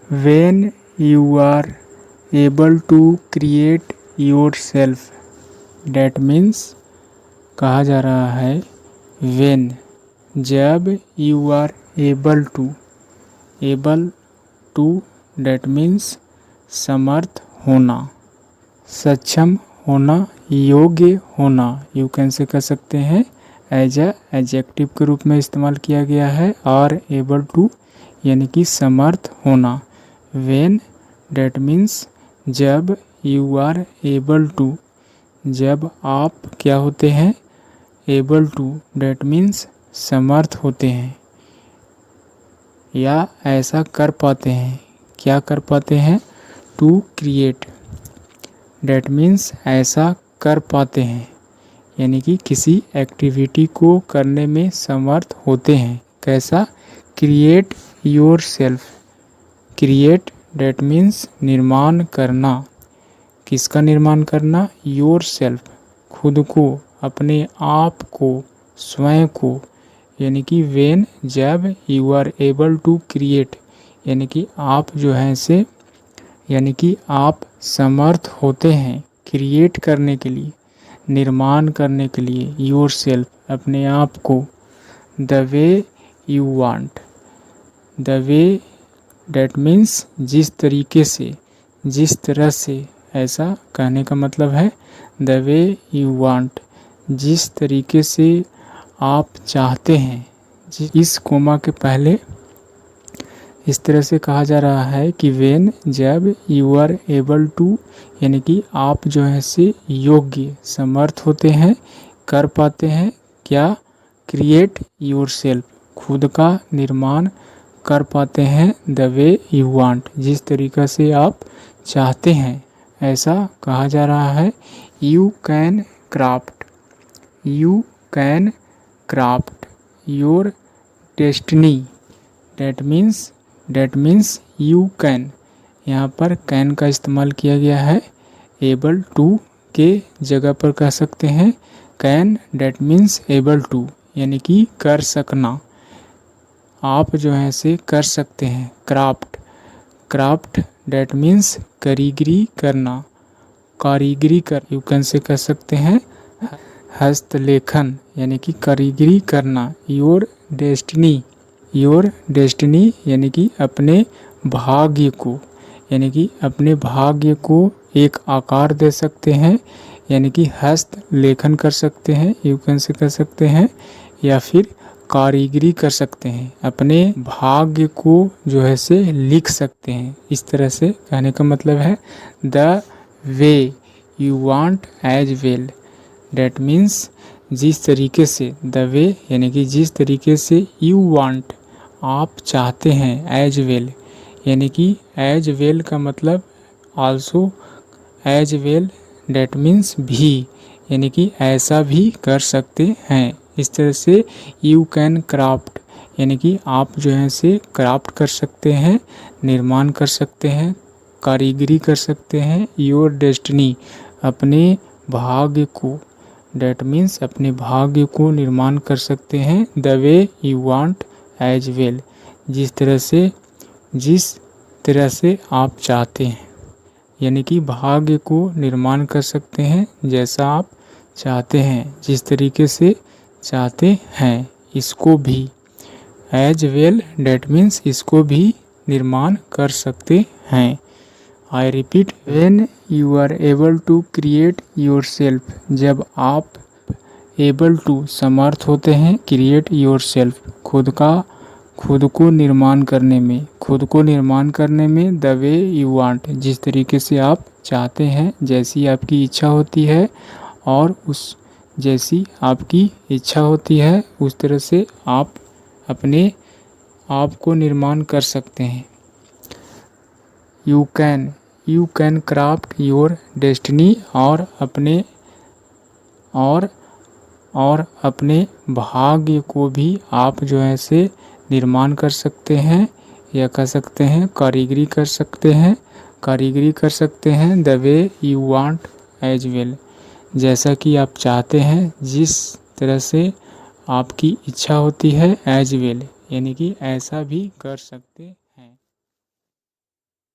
When you are able to create yourself, that means कहा जा रहा है व्हेन, जब you are able to that means समर्थ होना, सक्षम होना, योग्य होना, यू कैन से कह सकते हैं एज अ एडजेक्टिव के रूप में इस्तेमाल किया गया है। और एबल टू यानी कि समर्थ होना। व्हेन डैट मीन्स जब, यू आर एबल टू जब आप क्या होते हैं, एबल टू डैट मीन्स समर्थ होते हैं या ऐसा कर पाते हैं। क्या कर पाते हैं? टू क्रिएट डैट मीन्स ऐसा कर पाते हैं, यानी कि किसी एक्टिविटी को करने में समर्थ होते हैं। कैसा? Create your self, create that means निर्माण करना। किसका निर्माण करना? योर सेल्फ, खुद को, अपने आप को, स्वयं को, यानी कि व्हेन जब you are able to create, यानी कि आप जो है से, यानी कि आप समर्थ होते हैं क्रिएट करने के लिए, निर्माण करने के लिए, योर सेल्फ अपने आप को, the way you want, the way that means जिस तरीके से, जिस तरह से, ऐसा कहने का मतलब है द वे यू वांट, जिस तरीके से आप चाहते हैं। इस कोमा के पहले इस तरह से कहा जा रहा है कि व्हेन जब यू आर एबल टू, यानी कि आप जो है से योग्य, समर्थ होते हैं, कर पाते हैं क्या? क्रिएट योर सेल्फ, खुद का निर्माण कर पाते हैं, द वे यू वांट, जिस तरीक़ा से आप चाहते हैं। ऐसा कहा जा रहा है। You can craft, you can craft your destiny, that means you can, यहाँ पर कैन का इस्तेमाल किया गया है। एबल टू के जगह पर कह सकते हैं can, that means able to, यानी कि कर सकना, आप जो है से कर सकते हैं। क्राफ्ट डैट मीन्स कारीगरी करना, कारीगरी कर, यू कैन से कह सकते हैं हस्तलेखन, यानी कि कारीगरी करना। योर डेस्टिनी यानी कि अपने भाग्य को, यानी कि अपने भाग्य को एक आकार दे सकते हैं, यानी कि हस्तलेखन कर सकते हैं, यू कैन से कह सकते हैं, या फिर कारीगरी कर सकते हैं, अपने भाग्य को जो है से लिख सकते हैं। इस तरह से कहने का मतलब है the way you want as well, that means जिस तरीके से, द वे यानी कि जिस तरीके से, यू वांट आप चाहते हैं, एज वेल यानी कि एज वेल का मतलब also, as well that means भी, यानी कि ऐसा भी कर सकते हैं। इस तरह से यू कैन क्राफ्ट, यानी कि आप जो है से क्राफ्ट कर सकते हैं, निर्माण कर सकते हैं, कारीगरी कर सकते हैं। योर डेस्टिनी अपने भाग्य को, डैट मीन्स अपने भाग्य को निर्माण कर सकते हैं, the way you want as well, जिस तरह से आप चाहते हैं, यानी कि भाग्य को निर्माण कर सकते हैं जैसा आप चाहते हैं, जिस तरीके से चाहते हैं। इसको भी एज वेल डैट मीन्स इसको भी निर्माण कर सकते हैं। I repeat, when you are able to create yourself, जब आप एबल टू समर्थ होते हैं, क्रिएट योर सेल्फ खुद को निर्माण करने में, द वे यू वांट जिस तरीके से आप चाहते हैं, जैसी आपकी इच्छा होती है, और उस जैसी आपकी इच्छा होती है उस तरह से आप अपने आप को निर्माण कर सकते हैं। You can craft your destiny, और अपने भाग्य को भी आप जो है से निर्माण कर सकते हैं, या कह सकते हैं कारीगरी कर सकते हैं, the way you want as well, जैसा कि आप चाहते हैं, जिस तरह से आपकी इच्छा होती है, एज वेल यानी कि ऐसा भी कर सकते